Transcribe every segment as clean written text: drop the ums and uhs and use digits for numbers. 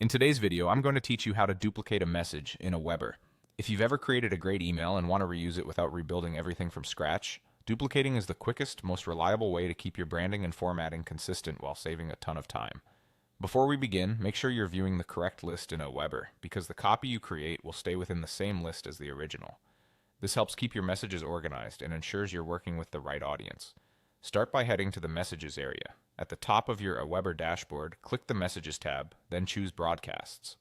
In today's video, I'm going to teach you how to duplicate a message in AWeber. If you've ever created a great email and want to reuse it without rebuilding everything from scratch, duplicating is the quickest, most reliable way to keep your branding and formatting consistent while saving a ton of time. Before we begin, make sure you're viewing the correct list in AWeber, because the copy you create will stay within the same list as the original. This helps keep your messages organized and ensures you're working with the right audience. Start by heading to the Messages area. At the top of your AWeber dashboard, click the Messages tab, then choose Broadcasts.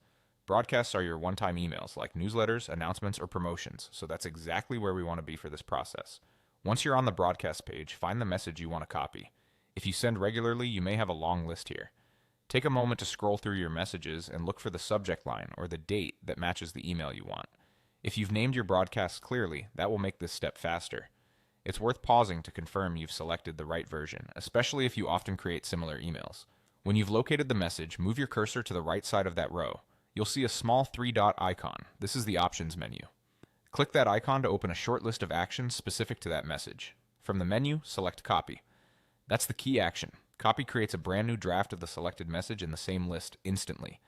Broadcasts are your one-time emails, like newsletters, announcements, or promotions, so that's exactly where we want to be for this process. Once you're on the broadcast page, find the message you want to copy. If you send regularly, you may have a long list here. Take a moment to scroll through your messages and look for the subject line or the date that matches the email you want. If you've named your broadcasts clearly, that will make this step faster. It's worth pausing to confirm you've selected the right version, especially if you often create similar emails. When you've located the message, move your cursor to the right side of that row. You'll see a small three-dot icon. This is the Options menu. Click that icon to open a short list of actions specific to that message. From the menu, select Copy. That's the key action. Copy creates a brand new draft of the selected message in the same list instantly.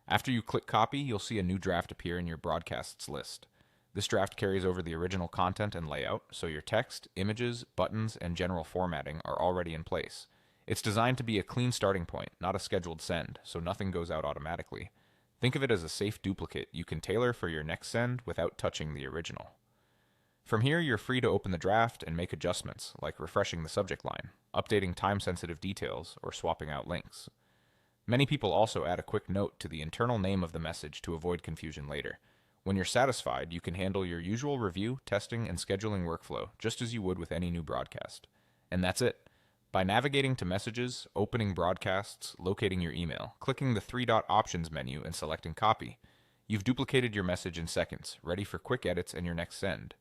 After you click Copy, you'll see a new draft appear in your broadcasts list. This draft carries over the original content and layout, so your text, images, buttons, and general formatting are already in place. It's designed to be a clean starting point, not a scheduled send, so nothing goes out automatically. Think of it as a safe duplicate you can tailor for your next send without touching the original. From here, you're free to open the draft and make adjustments, like refreshing the subject line, updating time-sensitive details, or swapping out links. Many people also add a quick note to the internal name of the message to avoid confusion later. When you're satisfied, you can handle your usual review, testing, and scheduling workflow just as you would with any new broadcast. And that's it. By navigating to Messages, opening Broadcasts, locating your email, clicking the three-dot Options menu, and selecting Copy, you've duplicated your message in seconds, ready for quick edits and your next send.